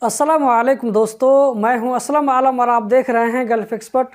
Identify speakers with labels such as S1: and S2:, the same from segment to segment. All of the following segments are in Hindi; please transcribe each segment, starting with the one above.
S1: अस्सलाम वालेकुम दोस्तों, मैं हूं असलम आलम और आप देख रहे हैं गल्फ एक्सपर्ट।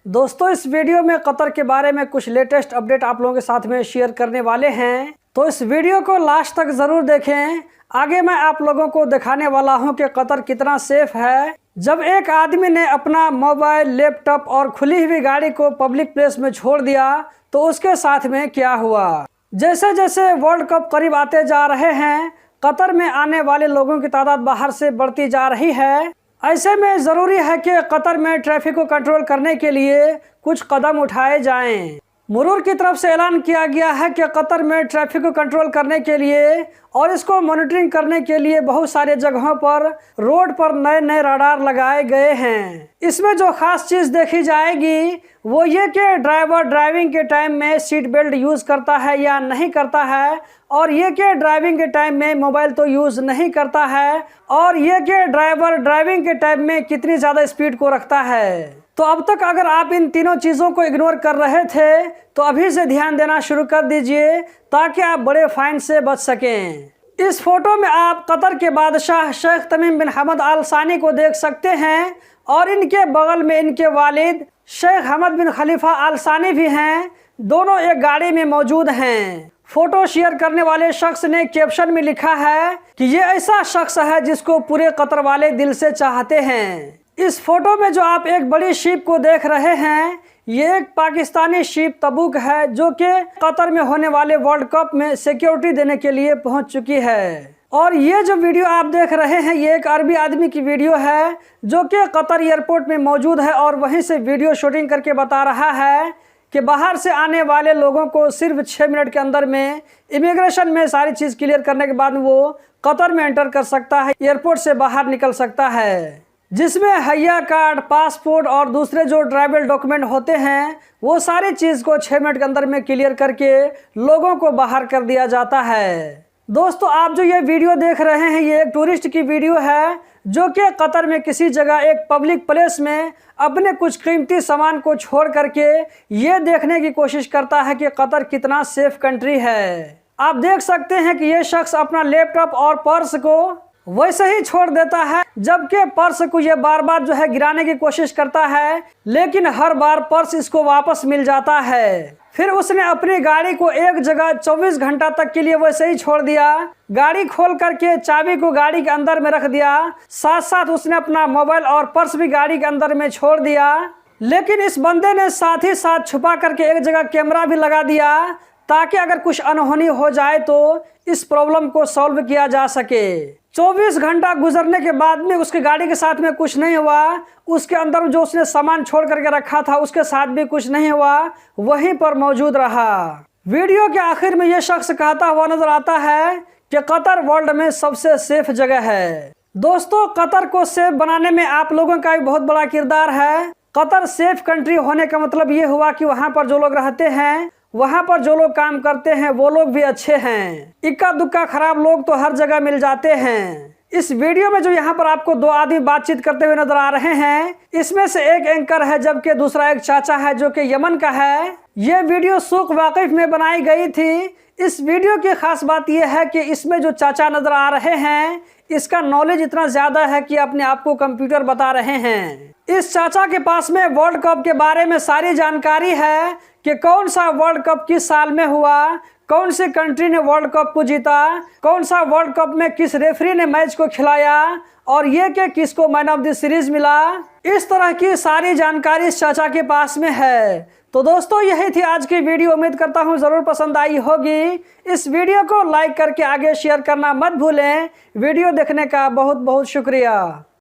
S1: दोस्तों, इस वीडियो में कतर के बारे में कुछ लेटेस्ट अपडेट आप लोगों के साथ में शेयर करने वाले हैं, तो इस वीडियो को लास्ट तक ज़रूर देखें। आगे मैं आप लोगों को दिखाने वाला हूं कि कतर कितना सेफ है। जब एक आदमी ने अपना मोबाइल, लैपटॉप और खुली हुई गाड़ी को पब्लिक प्लेस में छोड़ दिया तो उसके साथ में क्या हुआ। जैसे जैसे वर्ल्ड कप करीब आते जा रहे हैं, कतर में आने वाले लोगों की तादाद बाहर से बढ़ती जा रही है। ऐसे में ज़रूरी है कि कतर में ट्रैफिक को कंट्रोल करने के लिए कुछ कदम उठाए जाएं। मुरूर की तरफ से ऐलान किया गया है कि कतर में ट्रैफिक को कंट्रोल करने के लिए और इसको मॉनिटरिंग करने के लिए बहुत सारे जगहों पर रोड पर नए नए रडार लगाए गए हैं। इसमें जो खास चीज़ देखी जाएगी वो ये कि ड्राइवर ड्राइविंग के टाइम में सीट बेल्ट यूज़ करता है या नहीं करता है, और ये कि ड्राइविंग के टाइम में मोबाइल तो यूज़ नहीं करता है, और ये कि ड्राइवर ड्राइविंग के टाइम में कितनी ज़्यादा स्पीड को रखता है। तो अब तक अगर आप इन तीनों चीज़ों को इग्नोर कर रहे थे तो अभी से ध्यान देना शुरू कर दीजिए ताकि आप बड़े फाइन से बच सकें। इस फोटो में आप कतर के बादशाह शेख तमीम बिन हमद आल सानी को देख सकते हैं और इनके बगल में इनके वालिद शेख हमद बिन खलीफा आल सानी भी हैं। दोनों एक गाड़ी में मौजूद हैं। फोटो शेयर करने वाले शख्स ने कैप्शन में लिखा है कि ये ऐसा शख्स है जिसको पूरे कतर वाले दिल से चाहते हैं। इस फोटो में जो आप एक बड़ी शिप को देख रहे हैं, ये एक पाकिस्तानी शिप तबूक है जो कि कतर में होने वाले वर्ल्ड कप में सिक्योरिटी देने के लिए पहुंच चुकी है। और ये जो वीडियो आप देख रहे हैं ये एक अरबी आदमी की वीडियो है जो कि कतर एयरपोर्ट में मौजूद है और वहीं से वीडियो शूटिंग करके बता रहा है कि बाहर से आने वाले लोगों को सिर्फ 6 मिनट के अंदर में इमिग्रेशन में सारी चीज़ क्लियर करने के बाद वो कतर में एंटर कर सकता है, एयरपोर्ट से बाहर निकल सकता है, जिसमें हया कार्ड, पासपोर्ट और दूसरे जो ट्रैवल डॉक्यूमेंट होते हैं वो सारी चीज़ को 6 मिनट के अंदर में क्लियर करके लोगों को बाहर कर दिया जाता है। दोस्तों, आप जो ये वीडियो देख रहे हैं ये एक टूरिस्ट की वीडियो है जो कि कतर में किसी जगह एक पब्लिक प्लेस में अपने कुछ कीमती सामान को छोड़ करके ये देखने की कोशिश करता है कि कतर कितना सेफ कंट्री है। आप देख सकते हैं कि ये शख्स अपना लैपटॉप और पर्स को वैसे ही छोड़ देता है, जबकि पर्स को ये बार बार जो है गिराने की कोशिश करता है, लेकिन हर बार पर्स इसको वापस मिल जाता है। फिर उसने अपनी गाड़ी को एक जगह 24 घंटा तक के लिए वैसे ही छोड़ दिया। गाड़ी खोल करके चाबी को गाड़ी के अंदर में रख दिया, साथ साथ उसने अपना मोबाइल और पर्स भी गाड़ी के अंदर में छोड़ दिया। लेकिन इस बंदे ने साथ ही साथ छुपा करके एक जगह कैमरा भी लगा दिया ताकि अगर कुछ अनहोनी हो जाए तो इस प्रॉब्लम को सॉल्व किया जा सके। 24 घंटा गुजरने के बाद में उसकी गाड़ी के साथ में कुछ नहीं हुआ, उसके अंदर जो उसने सामान छोड़ करके रखा था उसके साथ भी कुछ नहीं हुआ, वहीं पर मौजूद रहा। वीडियो के आखिर में यह शख्स कहता हुआ नजर आता है कि कतर वर्ल्ड में सबसे सेफ जगह है। दोस्तों, कतर को सेफ बनाने में आप लोगों का भी बहुत बड़ा किरदार है। कतर सेफ कंट्री होने का मतलब ये हुआ कि वहाँ पर जो लोग रहते हैं, वहाँ पर जो लोग काम करते हैं वो लोग भी अच्छे हैं। इक्का दुक्का खराब लोग तो हर जगह मिल जाते हैं। इस वीडियो में जो यहाँ पर आपको 2 आदमी बातचीत करते हुए नजर आ रहे हैं, इसमें से एक एंकर है जबकि दूसरा एक चाचा है जो कि यमन का है। ये वीडियो सूख वाकिफ में बनाई गई थी। इस वीडियो की खास बात यह है कि इसमें जो चाचा नजर आ रहे हैं इसका नॉलेज इतना ज़्यादा है कि अपने आप को कंप्यूटर बता रहे हैं। इस चाचा के पास में वर्ल्ड कप के बारे में सारी जानकारी है कि कौन सा वर्ल्ड कप किस साल में हुआ, कौन सी कंट्री ने वर्ल्ड कप को जीता, कौन सा वर्ल्ड कप में किस रेफरी ने मैच को खिलाया और ये कि किसको मैन ऑफ द सीरीज मिला। इस तरह की सारी जानकारी इस चाचा के पास में है। तो दोस्तों, यही थी आज की वीडियो। उम्मीद करता हूँ ज़रूर पसंद आई होगी। इस वीडियो को लाइक करके आगे शेयर करना मत भूलें। वीडियो देखने का बहुत बहुत शुक्रिया।